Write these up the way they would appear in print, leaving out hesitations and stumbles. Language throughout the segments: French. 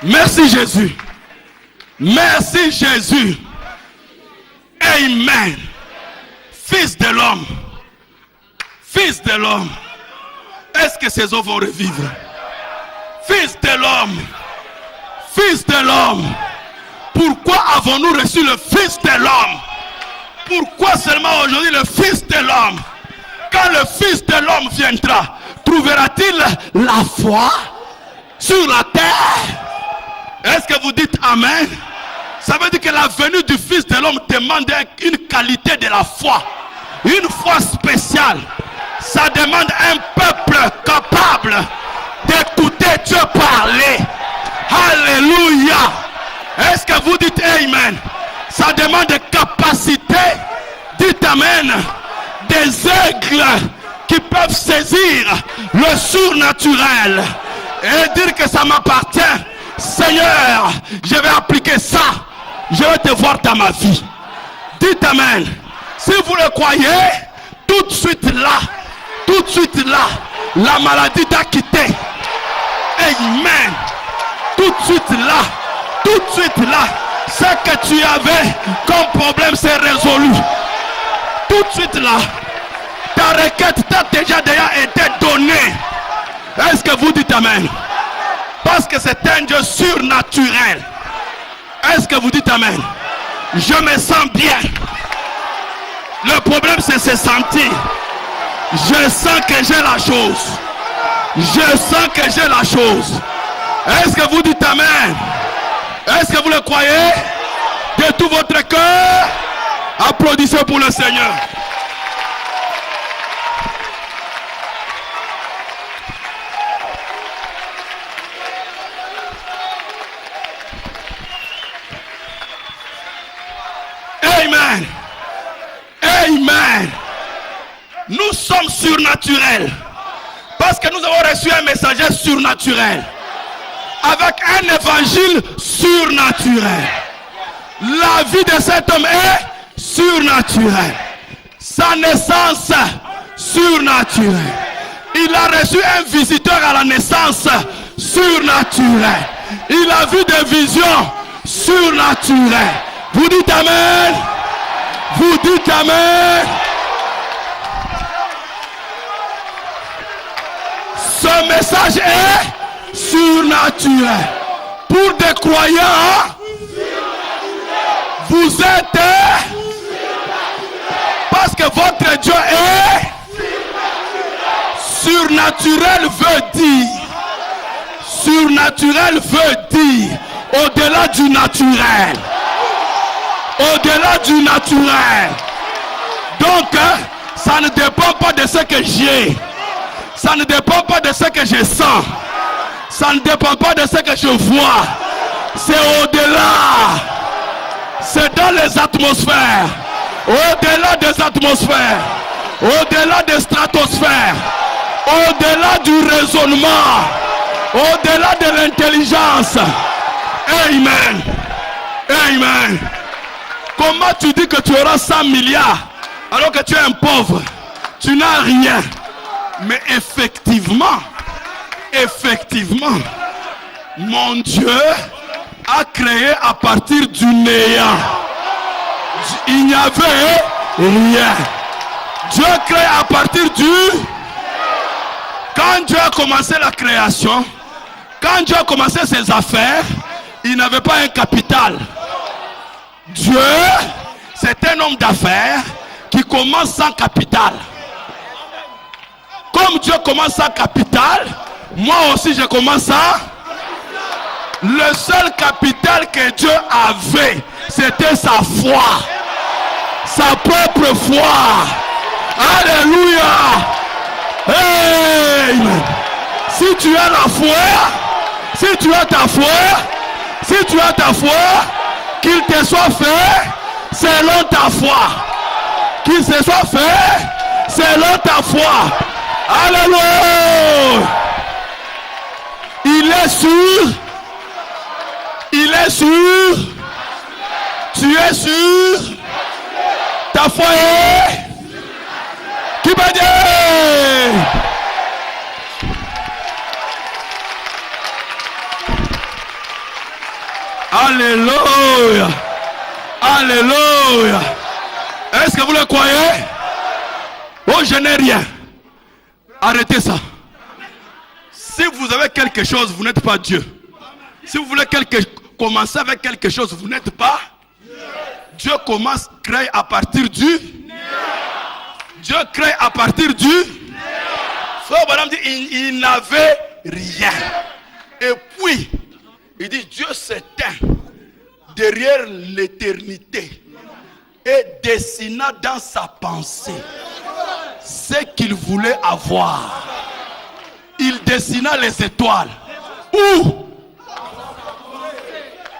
Merci Jésus. Merci Jésus. Amen. Fils de l'homme. Fils de l'homme. Est-ce que ces eaux vont revivre? Fils de l'homme. Fils de l'homme. Pourquoi avons-nous reçu le Fils de l'homme? Pourquoi seulement aujourd'hui le Fils de l'homme? Quand le Fils de l'homme viendra, trouvera-t-il la foi sur la terre? Est-ce que vous dites Amen? Ça veut dire que la venue du Fils de l'homme demande une qualité de la foi. Une foi spéciale. Ça demande un peuple capable d'écouter Dieu parler. Alléluia. Est-ce que vous dites Amen? Ça demande des capacités. Dites Amen. Des aigles qui peuvent saisir le surnaturel et dire que ça m'appartient. Seigneur, je vais appliquer ça. Je vais te voir dans ma vie. Dites Amen. Si vous le croyez, tout de suite là, la maladie t'a quitté. Amen. Tout de suite là, ce que tu avais comme problème s'est résolu. Tout de suite là, ta requête t'a déjà été donnée. Est-ce que vous dites Amen? Parce que c'est un Dieu surnaturel. Est-ce que vous dites Amen? Je me sens bien. Le problème c'est se sentir. Je sens que j'ai la chose. Je sens que j'ai la chose. Est-ce que vous dites Amen? Est-ce que vous le croyez? De tout votre cœur, applaudissez pour le Seigneur. Amen. Amen. Nous sommes surnaturels. Parce que nous avons reçu un messager surnaturel. Avec un évangile surnaturel. La vie de cet homme est surnaturelle. Sa naissance surnaturelle. Il a reçu un visiteur à la naissance surnaturelle. Il a vu des visions surnaturelles. Vous dites Amen. Vous dites Amen. Ce message est surnaturel. Pour des croyants, vous êtes, parce que votre Dieu est surnaturel veut dire. Surnaturel veut dire au-delà du naturel. Au-delà du naturel. Donc, ça ne dépend pas de ce que j'ai. Ça ne dépend pas de ce que je sens. Ça ne dépend pas de ce que je vois. C'est au-delà. C'est dans les atmosphères. Au-delà des atmosphères. Au-delà des stratosphères. Au-delà du raisonnement. Au-delà de l'intelligence. Amen. Amen. Comment tu dis que tu auras 100 milliards alors que tu es un pauvre? Tu n'as rien. Mais effectivement, mon Dieu a créé à partir du néant. Il n'y avait rien. Dieu crée à partir du... Quand Dieu a commencé la création, quand Dieu a commencé ses affaires, il n'avait pas un capital. Dieu, c'est un homme d'affaires qui commence sans capital. Comme Dieu commence sans capital, moi aussi je commence sans. Le seul capital que Dieu avait, c'était sa foi. Sa propre foi. Alléluia. Amen. Si tu as la foi, si tu as ta foi, si tu as ta foi, qu'il te soit fait selon ta foi. Qu'il se soit fait selon ta foi. Alléluia. Il est sûr. Il est sûr. Tu es sûr. Ta foi est. Qui va dire? Alléluia. Alléluia. Est-ce que vous le croyez? Oh, je n'ai rien. Arrêtez ça. Si vous avez quelque chose, vous n'êtes pas Dieu. Si vous voulez commencer avec quelque chose, vous n'êtes pas Dieu. Commence, crée à partir du Dieu crée à partir du il n'avait rien. Et puis, il dit Dieu s'éteint derrière l'éternité et dessina dans sa pensée ce qu'il voulait avoir. Il dessina les étoiles. Où?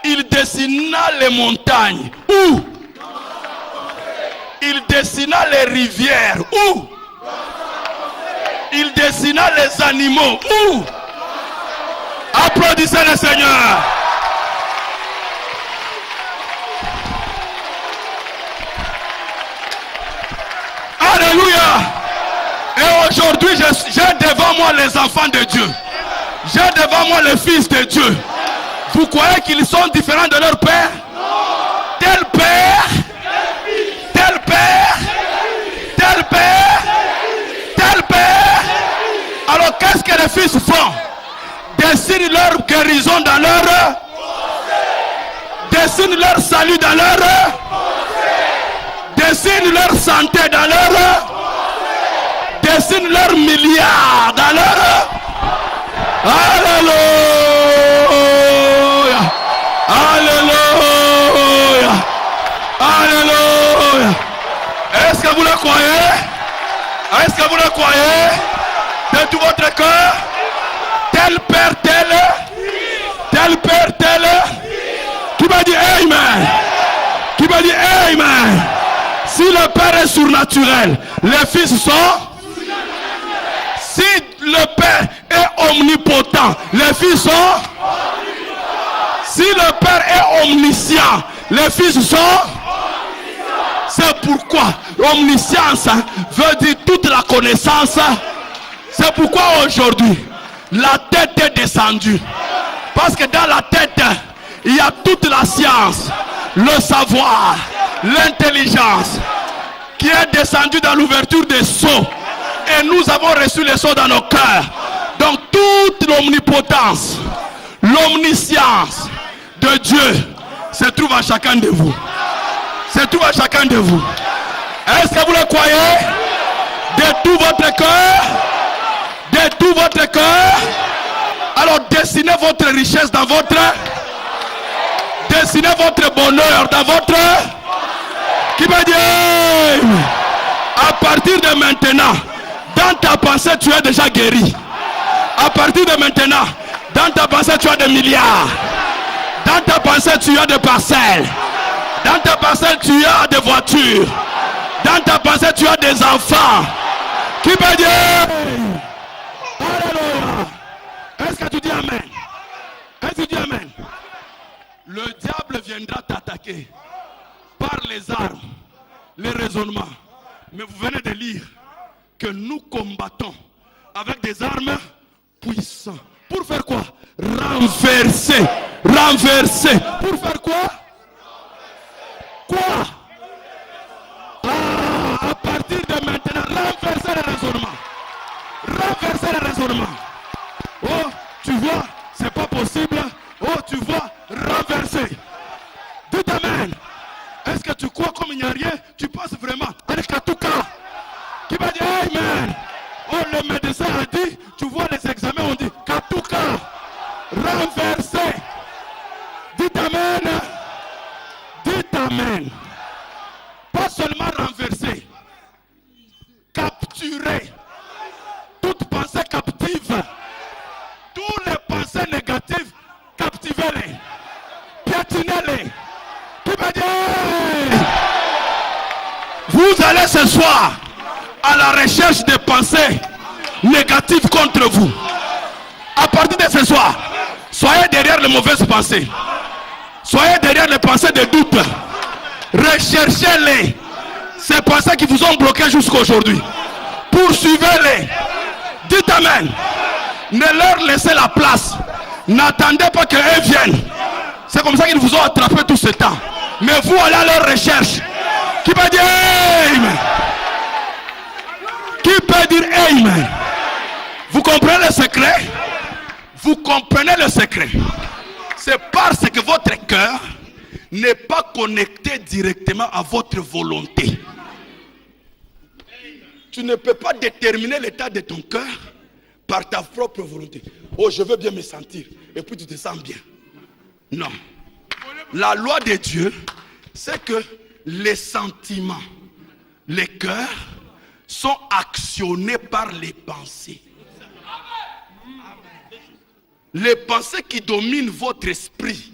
Il dessina les montagnes. Où? Il dessina les rivières. Où? Il dessina les animaux. Où? Applaudissez le Seigneur. Alléluia. Et aujourd'hui, j'ai devant moi les enfants de Dieu. J'ai devant moi les fils de Dieu. Vous croyez qu'ils sont différents de leur père? Tel père, tel père, tel père, tel père. Alors qu'est-ce que les fils font? Dessinent leur guérison dans leur, dessinent leur salut dans leur, dessinent leur santé dans leur, dessinent leurs milliards dans leur. Alléluia. Alléluia. Alléluia. Est-ce que vous le croyez? Est-ce que vous le croyez? De tout votre cœur? Tel père, tel père, tel. Qui va dire Amen? Qui va dire Amen? Si le père est surnaturel, les fils sont. Si le père est omnipotent, les fils sont. Si le père est omniscient, les fils sont. C'est pourquoi l'omniscience veut dire toute la connaissance. C'est pourquoi aujourd'hui la tête est descendue. Parce que dans la tête, il y a toute la science, le savoir, l'intelligence qui est descendue dans l'ouverture des sceaux. Et nous avons reçu les sceaux dans nos cœurs. Donc toute l'omnipotence, l'omniscience de Dieu se trouve à chacun de vous. Se trouve à chacun de vous. Est-ce que vous le croyez? De tout votre cœur? De tout votre cœur? Alors dessinez votre richesse dans votre. Dessinez votre bonheur dans votre. Qui va dire? À partir de maintenant, dans ta pensée, tu es déjà guéri. À partir de maintenant, dans ta pensée, tu as des milliards. Dans ta pensée, tu as des parcelles. Dans ta pensée, tu as des voitures. Dans ta pensée, tu as des enfants. Qui peut dire? Alléluia. Est-ce que tu dis Amen? Est-ce que tu dis Amen? Le diable viendra t'attaquer par les armes, les raisonnements. Mais vous venez de lire que nous combattons avec des armes puissantes. Pour faire quoi? Renverser. Renverser. Pour faire quoi? Quoi? À partir de maintenant, renverser le raisonnement. Renverser le raisonnement. Oh, tu vois, c'est pas possible. Oh, tu vois, renverser. Dites Amen. Est-ce que tu crois comme il n'y a rien? Tu penses vraiment? Allez, Katouka. Qui va dire Amen? Oh, le médecin a dit, tu vois les examens, on dit Katouka. Renverser. Dites Amen. Dites Amen. Pas seulement renverser, capturer toute pensée captive, toutes les pensées négatives, captivez-les, piétinez-les. Qui va dire? Vous allez ce soir à la recherche des pensées négatives contre vous. À partir de ce soir, soyez derrière les mauvaises pensées. Soyez derrière les pensées de doute. Recherchez-les. Ces pensées qui vous ont bloqué jusqu'à aujourd'hui. Poursuivez-les. Dites Amen. Ne leur laissez la place. N'attendez pas qu'elles viennent. Ce C'est comme ça qu'ils vous ont attrapé tout ce temps. Mais vous allez à leur recherche. Qui peut dire Amen? Qui peut dire Amen? Vous comprenez le secret? Vous comprenez le secret? C'est parce que votre cœur n'est pas connecté directement à votre volonté. Tu ne peux pas déterminer l'état de ton cœur par ta propre volonté. Oh, je veux bien me sentir. Et puis tu te sens bien. Non. La loi de Dieu, c'est que les sentiments, les cœurs sont actionnés par les pensées. Les pensées qui dominent votre esprit,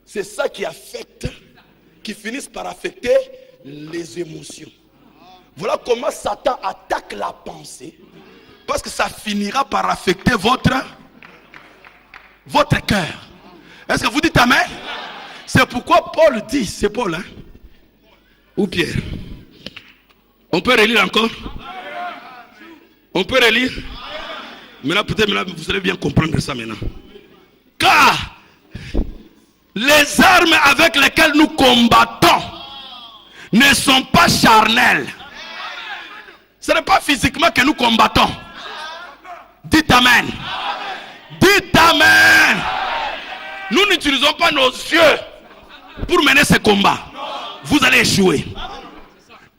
c'est ça qui affecte, qui finissent par affecter les émotions. Voilà comment Satan attaque la pensée, parce que ça finira par affecter votre cœur. Est-ce que vous dites Amen? C'est pourquoi Paul dit, c'est Paul, hein? Ou Pierre? On peut relire encore? On peut relire? Maintenant, peut-être vous allez bien comprendre ça maintenant. Car les armes avec lesquelles nous combattons ne sont pas charnelles. Ce n'est pas physiquement que nous combattons. Dites Amen. Dites Amen. Nous n'utilisons pas nos yeux pour mener ce combat. Vous allez échouer.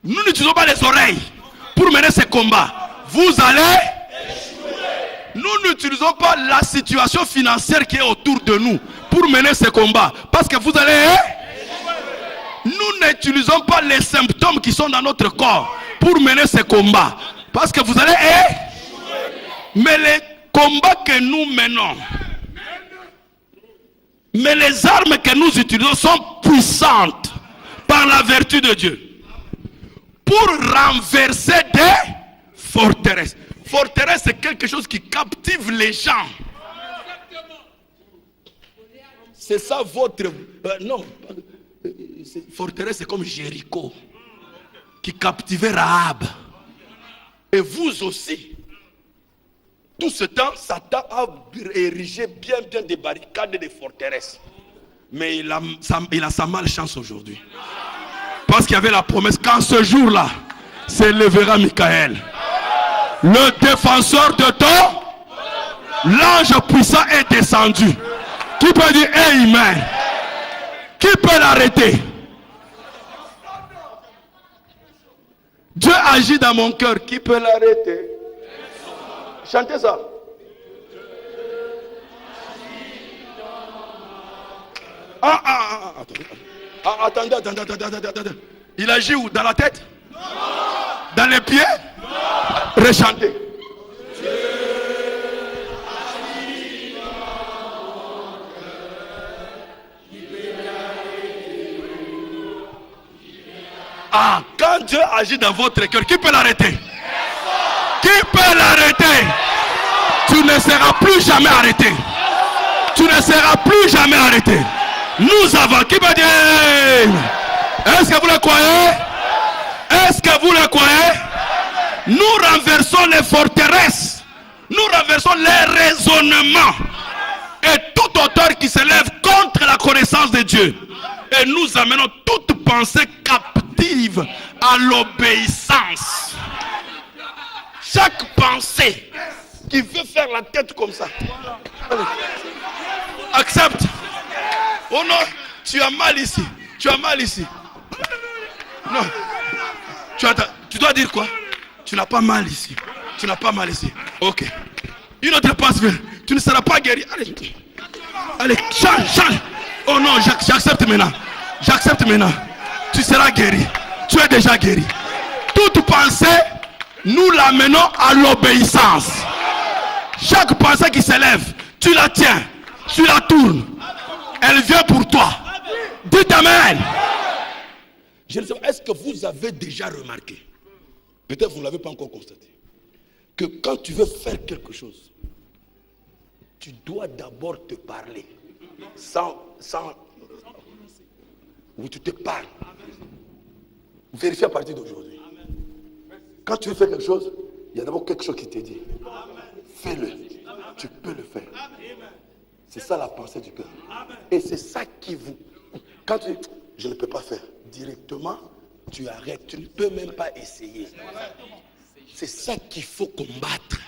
Nous n'utilisons pas les oreilles pour mener ce combat. Vous allez échouer. Nous n'utilisons pas la situation financière qui est autour de nous pour mener ce combat. Parce que vous allez échouer. Nous n'utilisons pas les symptômes qui sont dans notre corps pour mener ce combat. Parce que vous allez échouer. Mais les combats que nous menons, mais les armes que nous utilisons sont puissantes par la vertu de Dieu pour renverser des forteresses. Forteresse, c'est quelque chose qui captive les gens. C'est ça votre... non, forteresse, c'est comme Jéricho qui captivait Rahab. Et vous aussi. Tout ce temps, Satan a érigé bien des barricades et des forteresses. Mais il a sa malchance aujourd'hui. Parce qu'il y avait la promesse qu'en ce jour-là, s'élèvera Michael. Le défenseur de ton, l'ange puissant est descendu. Qui peut dire Amen? Qui peut l'arrêter? Dieu agit dans mon cœur. Qui peut l'arrêter? Chantez ça. Attendez. Il agit où? Dans la tête? Non. Dans les pieds? Non. Rechantez. Quand Dieu agit dans votre cœur, qui peut l'arrêter? Qui peut l'arrêter? Tu ne seras plus jamais arrêté. Tu ne seras plus jamais arrêté. Nous avons, qui va dire? Est-ce que vous le croyez? Est-ce que vous le croyez? Nous renversons les forteresses. Nous renversons les raisonnements. Et tout auteur qui se lève contre la connaissance de Dieu. Et nous amenons toute pensée captive à l'obéissance. Chaque pensée qui veut faire la tête comme ça. Allez. Accepte. Oh non, tu as mal ici. Tu as mal ici. Non. Tu dois dire quoi? Tu n'as pas mal ici. Tu n'as pas mal ici. Ok. Une autre passe vient. Tu ne seras pas guéri. Allez. Allez, change. Oh non, j'accepte maintenant. J'accepte maintenant. Tu seras guéri. Tu es déjà guéri. Toute pensée, nous l'amenons à l'obéissance. Chaque pensée qui s'élève, tu la tiens. Tu la tournes. Elle vient pour toi. Dites Amen. Je ne sais pas, est-ce que vous avez déjà remarqué, peut-être vous ne l'avez pas encore constaté, que quand tu veux faire quelque chose, tu dois d'abord te parler. Où tu te parles. Vérifie à partir d'aujourd'hui. Quand tu veux faire quelque chose, il y a d'abord quelque chose qui te dit. Fais-le. Tu peux le faire. C'est ça la pensée du cœur. Et c'est ça qui vous... Quand tu dis, je ne peux pas faire, directement, tu arrêtes. Tu ne peux même pas essayer. C'est ça qu'il faut combattre.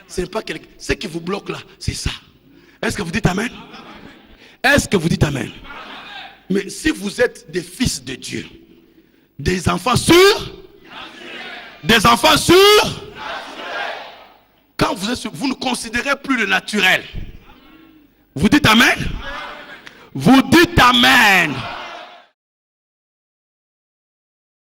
C'est pas quelqu'un... Ce qui vous bloque là, c'est ça. Est-ce que vous dites Amen? Est-ce que vous dites Amen? Mais si vous êtes des fils de Dieu, des enfants sûrs, des enfants sûrs, quand vous êtes sûr, vous ne considérez plus le naturel. Vous dites Amen? Vous dites Amen.